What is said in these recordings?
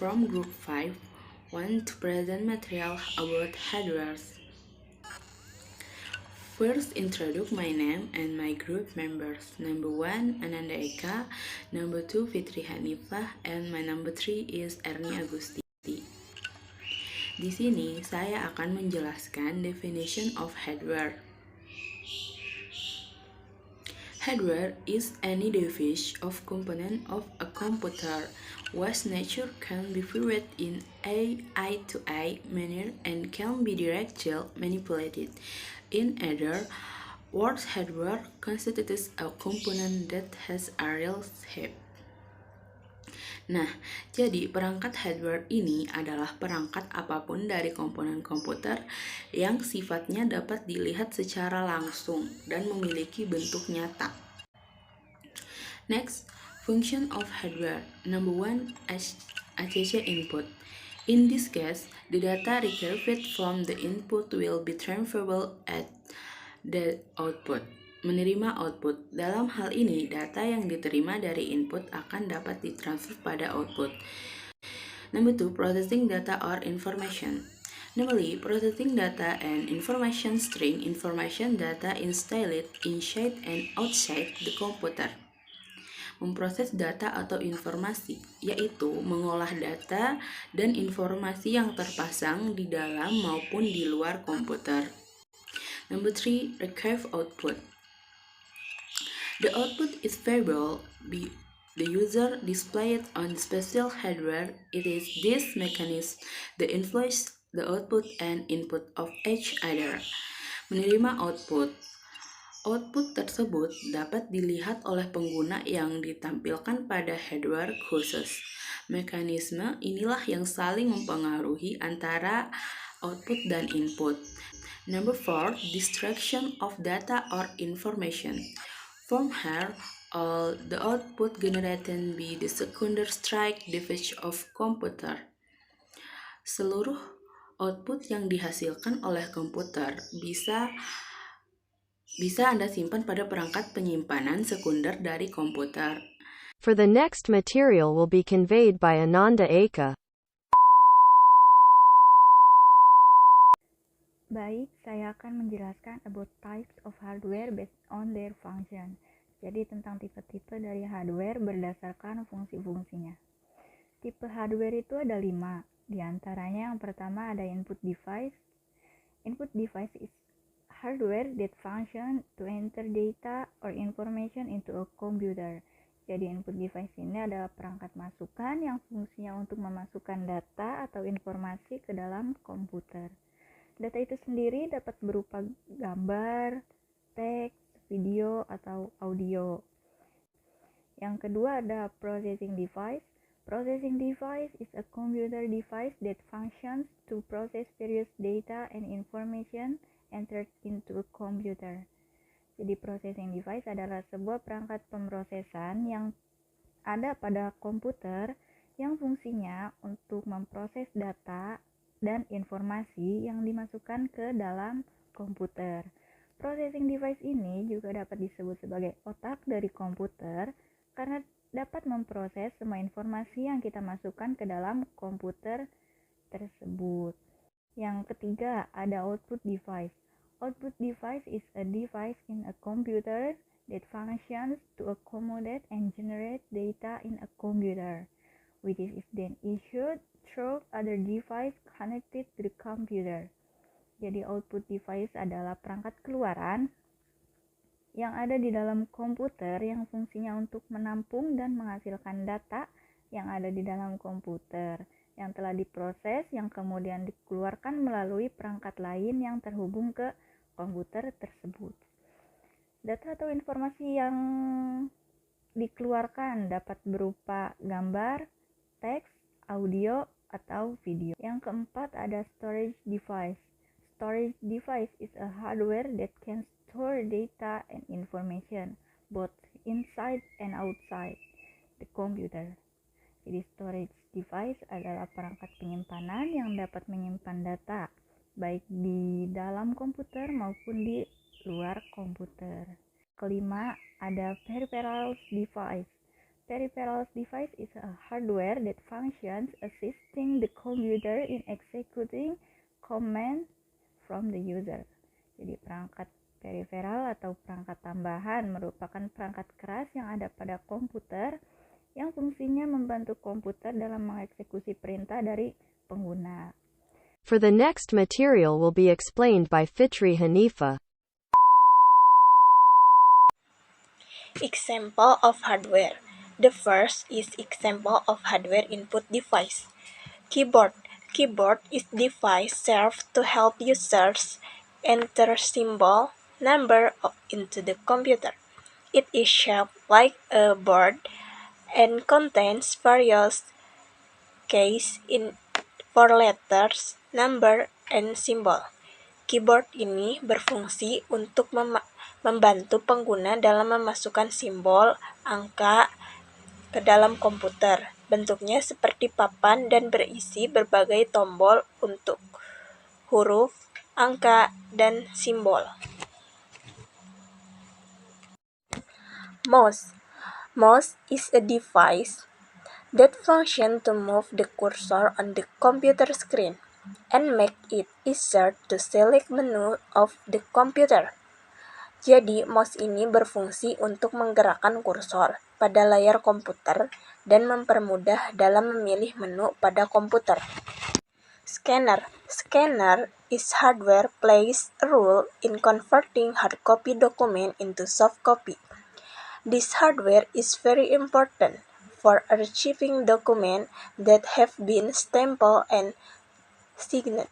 from Group 5 want to present material about hardware. First, introduce my name and my group members. Number 1, Ananda Eka. Number 2, Fitri Hanifah. And my number 3 is Erni Agusti. Di sini, saya akan menjelaskan definition of hardware. Hardware is any device of component of a computer whose nature can be viewed in a eye-to-eye manner and can be directly manipulated. In other words, hardware constitutes a component that has a real shape. Nah, jadi perangkat hardware ini adalah perangkat apapun dari komponen komputer yang sifatnya dapat dilihat secara langsung dan memiliki bentuk nyata. Next, function of hardware. Number 1, ACC input. In this case, the data retrieved from the input will be transferable at the output. Menerima output. Dalam hal ini, data yang diterima dari input akan dapat ditransfer pada output. Number 2, processing data or information. Namely, processing data and information string information data installed inside and outside the computer. Memproses data atau informasi, yaitu mengolah data dan informasi yang terpasang di dalam maupun di luar komputer. Number 3, retrieve output. The output is variable. The user displayed on special hardware. It is this mechanism that influence the output and input of each other. Menerima output. Output tersebut dapat dilihat oleh pengguna yang ditampilkan pada hardware khusus. Mekanisme inilah yang saling mempengaruhi antara output dan input. Number 4, destruction of data or information. From here, all the output generated by the secondary strike device of computer. Seluruh output yang dihasilkan oleh komputer bisa Anda simpan pada perangkat penyimpanan sekunder dari komputer. For the next material will be conveyed by Ananda Eka. Baik, saya akan menjelaskan about types of hardware based on their function. Jadi tentang tipe-tipe dari hardware berdasarkan fungsi-fungsinya. Tipe hardware itu ada 5. Di antaranya yang pertama ada input device. Input device is hardware that function to enter data or information into a computer. Jadi input device ini adalah perangkat masukan yang fungsinya untuk memasukkan data atau informasi ke dalam komputer. Data itu sendiri dapat berupa gambar, teks, video, atau audio. Yang kedua ada processing device. Processing device is a computer device that functions to process various data and information entered into a computer. Jadi processing device adalah sebuah perangkat pemrosesan yang ada pada komputer yang fungsinya untuk memproses data dan informasi yang dimasukkan ke dalam komputer. Processing device ini juga dapat disebut sebagai otak dari komputer karena dapat memproses semua informasi yang kita masukkan ke dalam komputer tersebut. Yang ketiga ada output device. Output device is a device in a computer that functions to accommodate and generate data in a computer, which is then issued through other device connected to the computer. Jadi output device adalah perangkat keluaran yang ada di dalam komputer yang fungsinya untuk menampung dan menghasilkan data yang ada di dalam komputer yang telah diproses yang kemudian dikeluarkan melalui perangkat lain yang terhubung ke komputer tersebut. Data atau informasi yang dikeluarkan dapat berupa gambar, teks, audio, atau video. Yang keempat ada storage device. Storage device is a hardware that can store data and information both inside and outside the computer. Jadi storage device adalah perangkat penyimpanan yang dapat menyimpan data baik di dalam komputer maupun di luar komputer. Kelima, ada peripheral device. Peripheral device is a hardware that functions assisting the computer in executing command from the user. Jadi perangkat peripheral atau perangkat tambahan merupakan perangkat keras yang ada pada komputer yang fungsinya membantu komputer dalam mengeksekusi perintah dari pengguna. For the next material will be explained by Fitri Hanifa. Example of hardware. The first is example of hardware input device. Keyboard. Keyboard is device served to help users enter symbol, number into the computer. It is shaped like a board and contains various keys for letters, number, and symbol. Keyboard ini berfungsi untuk membantu pengguna dalam memasukkan simbol, angka ke dalam komputer. Bentuknya seperti papan dan berisi berbagai tombol untuk huruf, angka, dan simbol. Mouse. Mouse is a device that functions to move the cursor on the computer screen and make it easier to select menu of the computer. Jadi, mouse ini berfungsi untuk menggerakkan kursor pada layar komputer dan mempermudah dalam memilih menu pada komputer. Scanner. Scanner is hardware plays a role in converting hard copy document into soft copy. This hardware is very important for archiving documents that have been stamped and signed.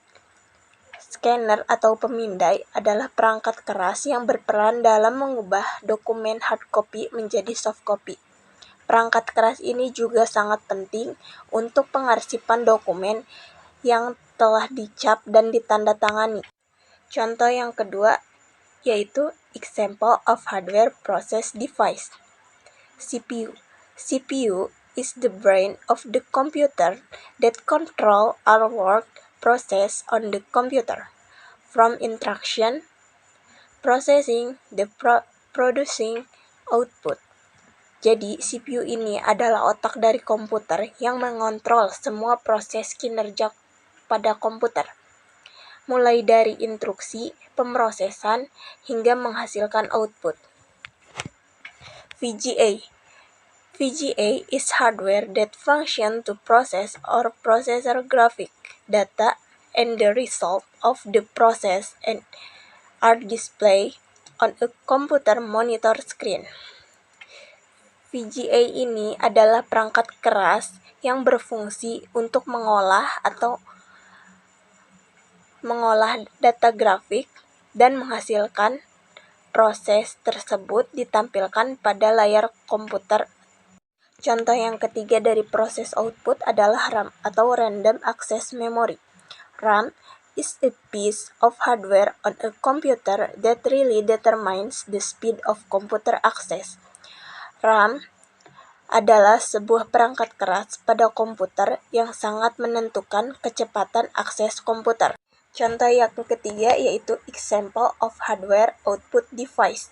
Scanner atau pemindai adalah perangkat keras yang berperan dalam mengubah dokumen hard copy menjadi soft copy. Perangkat keras ini juga sangat penting untuk pengarsipan dokumen yang telah dicap dan ditandatangani. Contoh yang kedua yaitu example of hardware process device. CPU. CPU is the brain of the computer that control our work process on the computer, from instruction, processing, the producing output. Jadi, CPU ini adalah otak dari komputer yang mengontrol semua proses kinerja pada komputer, mulai dari instruksi, pemrosesan, hingga menghasilkan output. VGA. VGA is hardware that functions to process or processor graphic data, and the result of the process and are displayed on a computer monitor screen. VGA ini adalah perangkat keras yang berfungsi untuk mengolah data grafik dan menghasilkan proses tersebut ditampilkan pada layar komputer. Contoh yang ketiga dari proses output adalah RAM atau Random Access Memory. RAM is a piece of hardware on a computer that really determines the speed of computer access. RAM adalah sebuah perangkat keras pada komputer yang sangat menentukan kecepatan akses komputer. Contoh yang ketiga yaitu example of hardware output device.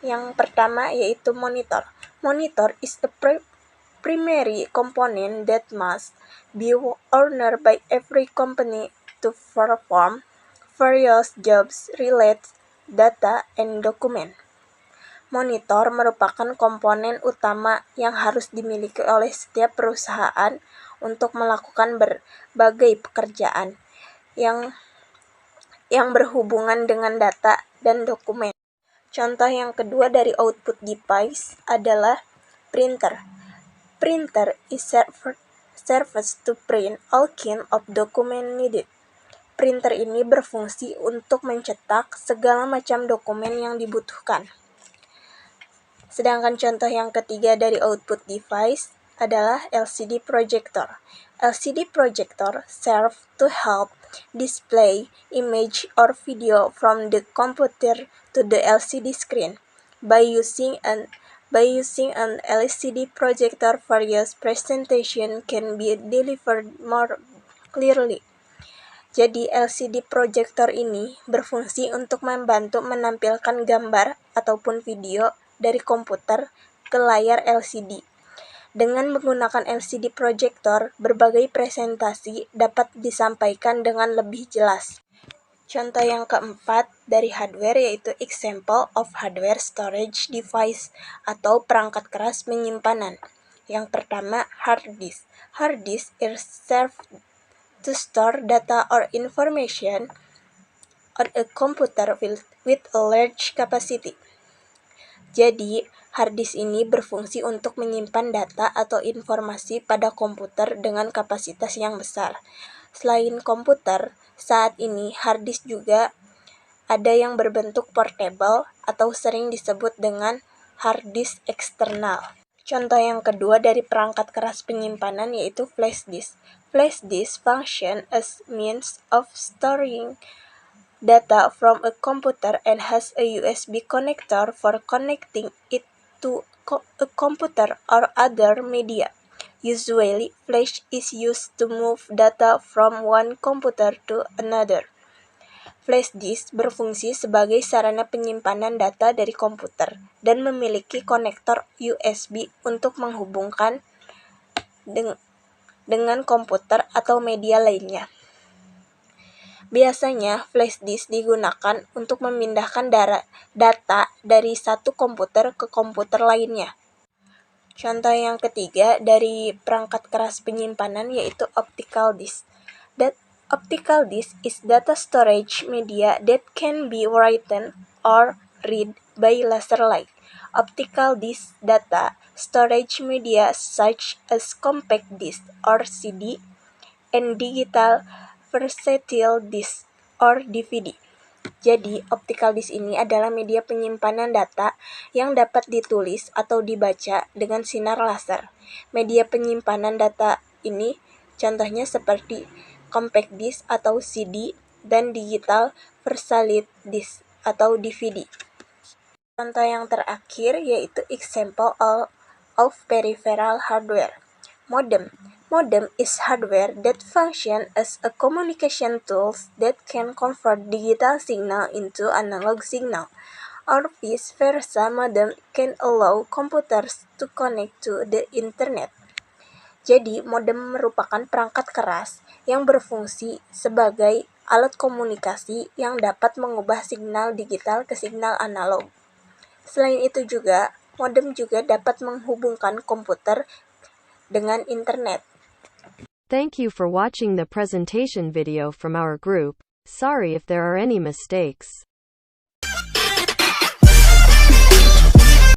Yang pertama yaitu monitor. Monitor is a primary component that must be owned by every company to perform various jobs related data and document. Monitor merupakan komponen utama yang harus dimiliki oleh setiap perusahaan untuk melakukan berbagai pekerjaan yang berhubungan dengan data dan dokumen. Contoh yang kedua dari output device adalah printer. Printer is serves to print all kind of document needed. Printer ini berfungsi untuk mencetak segala macam dokumen yang dibutuhkan. Sedangkan contoh yang ketiga dari output device adalah LCD projector. LCD projector serve to help display image or video from the computer to the LCD screen. By using an LCD projector, various presentation can be delivered more clearly. Jadi LCD projector ini berfungsi untuk membantu menampilkan gambar ataupun video dari komputer ke layar LCD. Dengan menggunakan LCD projector, berbagai presentasi dapat disampaikan dengan lebih jelas. Contoh yang keempat dari hardware yaitu example of hardware storage device atau perangkat keras penyimpanan. Yang pertama, hard disk. Hard disk is served to store data or information on a computer with a large capacity. Jadi, hard disk ini berfungsi untuk menyimpan data atau informasi pada komputer dengan kapasitas yang besar. Selain komputer, saat ini hard disk juga ada yang berbentuk portable atau sering disebut dengan hard disk eksternal. Contoh yang kedua dari perangkat keras penyimpanan yaitu flash disk. Flash disk function as means of storing data from a computer and has a USB connector for connecting it to a computer or other media. Usually, flash is used to move data from one computer to another. Flash disk berfungsi sebagai sarana penyimpanan data dari komputer dan memiliki konektor USB untuk menghubungkan dengan komputer atau media lainnya. Biasanya, flash disk digunakan untuk memindahkan data dari satu komputer ke komputer lainnya. Contoh yang ketiga dari perangkat keras penyimpanan yaitu optical disk. Optical disk is data storage media that can be written or read by laser light. Optical disk data storage media such as compact disc or CD and digital versatile disc or DVD. Jadi, optical disk ini adalah media penyimpanan data yang dapat ditulis atau dibaca dengan sinar laser. Media penyimpanan data ini contohnya seperti compact disc atau CD dan digital versatile disc atau DVD. Contoh yang terakhir yaitu example of peripheral hardware. Modem. Modem is hardware that function as a communication tool that can convert digital signal into analog signal. Or vice versa, modem can allow computers to connect to the internet. Jadi, modem merupakan perangkat keras yang berfungsi sebagai alat komunikasi yang dapat mengubah signal digital ke signal analog. Selain itu juga, modem juga dapat menghubungkan komputer dengan internet. Thank you for watching the presentation video from our group. Sorry if there are any mistakes.